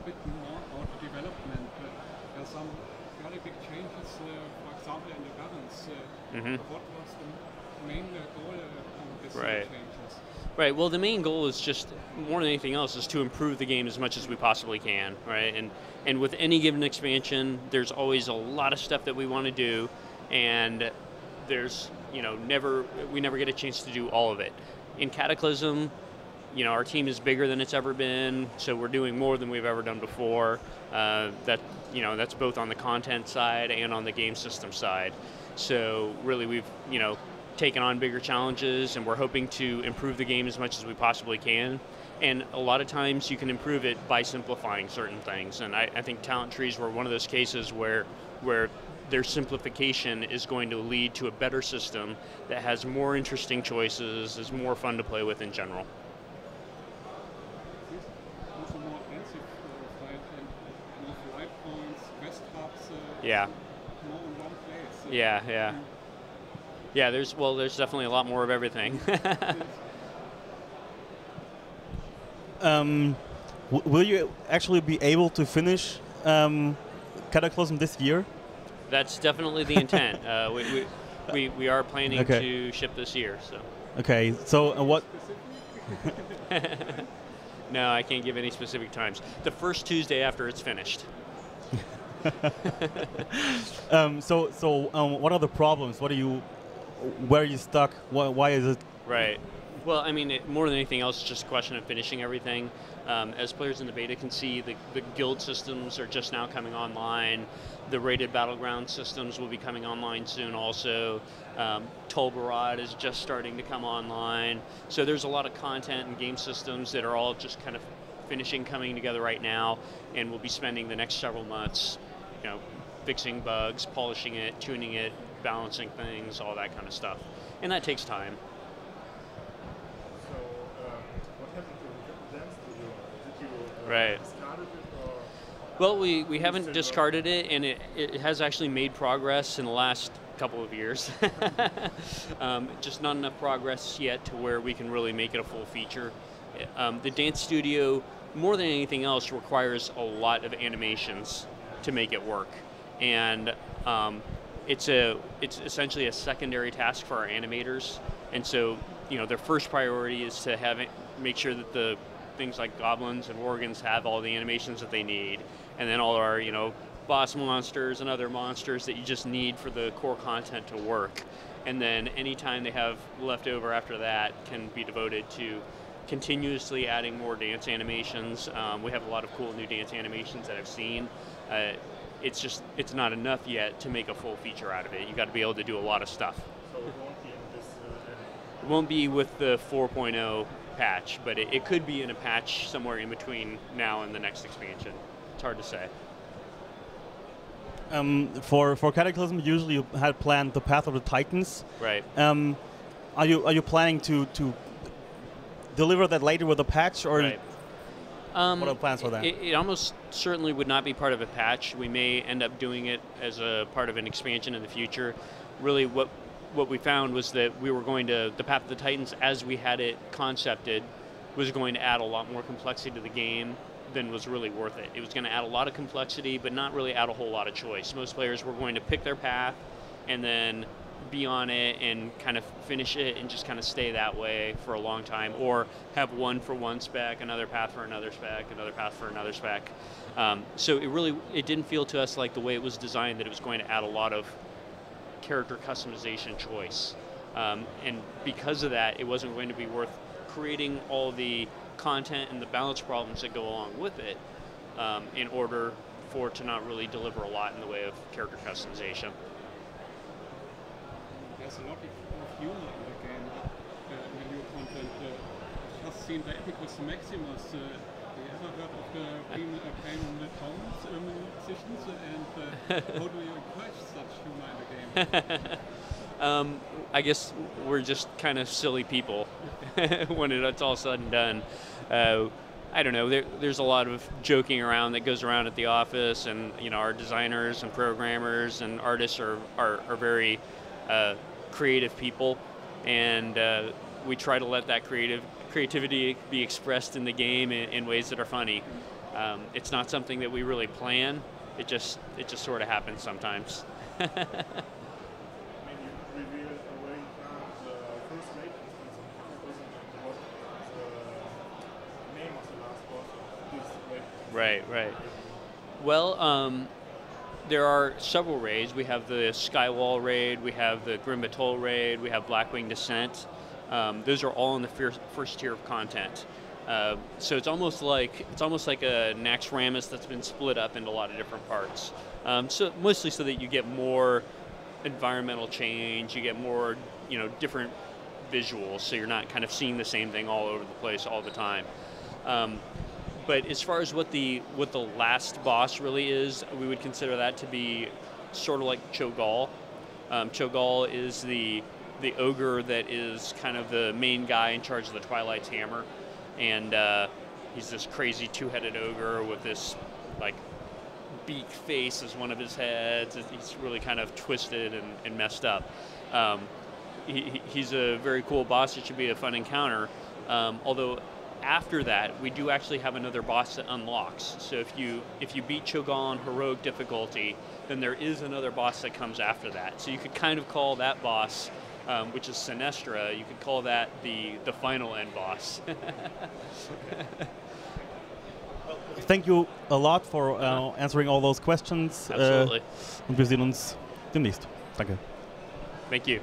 a bit more about the development. There are some fairly big changes, for example, in the governance. What was the main goal of these changes? Right. Well, the main goal is just more than anything else is to improve the game as much as we possibly can, right? And with any given expansion, there's always a lot of stuff that we want to do, and there's we never get a chance to do all of it. In Cataclysm, our team is bigger than it's ever been, so we're doing more than we've ever done before. That's both on the content side and on the game system side. So really, we've taken on bigger challenges, and we're hoping to improve the game as much as we possibly can. And a lot of times you can improve it by simplifying certain things. And I think talent trees were one of those cases where their simplification is going to lead to a better system that has more interesting choices, is more fun to play with in general. Yeah. Yeah, there's definitely a lot more of everything. Will you actually be able to finish Cataclysm this year? That's definitely the intent. We are planning to ship this year. So. Okay, so what? No, I can't give any specific times. The first Tuesday after it's finished. What are the problems? Where are you stuck? Why is it? Right. Well, I mean, more than anything else, it's just a question of finishing everything. As players in the beta can see, the guild systems are just now coming online. The rated battleground systems will be coming online soon also. Tolbarad is just starting to come online. So there's a lot of content and game systems that are all just kind of coming together right now, and we'll be spending the next several months, fixing bugs, polishing it, tuning it, balancing things, all that kind of stuff. And that takes time. So, what happened to the dance studio? Did you Right. discard it? Or well, we haven't discarded it, and it has actually made progress in the last couple of years. Just not enough progress yet to where we can really make it a full feature. The dance studio, more than anything else, requires a lot of animations to make it work. And it's essentially a secondary task for our animators, and so their first priority is to make sure that the things like goblins and worgans have all the animations that they need, and then all our boss monsters and other monsters that you just need for the core content to work. And then any time they have left over after that can be devoted to continuously adding more dance animations. We have a lot of cool new dance animations that I've seen. It's not enough yet to make a full feature out of it. You got to be able to do a lot of stuff. So it won't be in this. It won't be with the 4.0 patch, but it could be in a patch somewhere in between now and the next expansion. It's hard to say. For Cataclysm, usually you had planned the Path of the Titans. Right. Are you planning to deliver that later with a patch, or right. What are the plans for that? It almost certainly would not be part of a patch. We may end up doing it as a part of an expansion in the future. Really, what we found was that the Path of the Titans, as we had it concepted, was going to add a lot more complexity to the game than was really worth it. It was going to add a lot of complexity, but not really add a whole lot of choice. Most players were going to pick their path and then be on it and kind of finish it and just kind of stay that way for a long time, or have one for one spec, another path for another spec, another path for another spec. So it didn't feel to us like the way it was designed that it was going to add a lot of character customization choice. And because of that, it wasn't going to be worth creating all the content and the balance problems that go along with it in order for it to not really deliver a lot in the way of character customization. There's a lot of humor in the game, in the new content. I've just seen the Epicus Maximus. Have you ever heard of the Pain on the Tones musicians? And how do you encourage such humor in the game? I guess we're just kind of silly people when it's all said and done. I don't know, there's a lot of joking around that goes around at the office, and our designers and programmers and artists are very creative people, and we try to let that creativity be expressed in the game in ways that are funny. It's not something that we really plan. It just sort of happens sometimes. I mean, you revealed already the first rate instance of what the name of the last boss of this rate. Right. Well, there are several raids. We have the Skywall raid, we have the Grim Atoll raid, we have Blackwing Descent. Those are all in the first tier of content. So it's almost like a Naxxramas that's been split up into a lot of different parts. So mostly so that you get more environmental change, you get more different visuals, so you're not kind of seeing the same thing all over the place all the time. But as far as what the last boss really is, we would consider that to be sort of like Cho'Gall. Cho'Gall is the ogre that is kind of the main guy in charge of the Twilight's hammer, and he's this crazy two-headed ogre with this like beak face as one of his heads. He's really kind of twisted and messed up. He's a very cool boss. It should be a fun encounter. Although after that, we do actually have another boss that unlocks. So if you beat Cho'Gall on heroic difficulty, then there is another boss that comes after that. So you could kind of call that boss, which is Sinestra, you could call that the final end boss. Thank you a lot for answering all those questions. Absolutely. Und wir sehen uns demnächst. Danke. Thank you.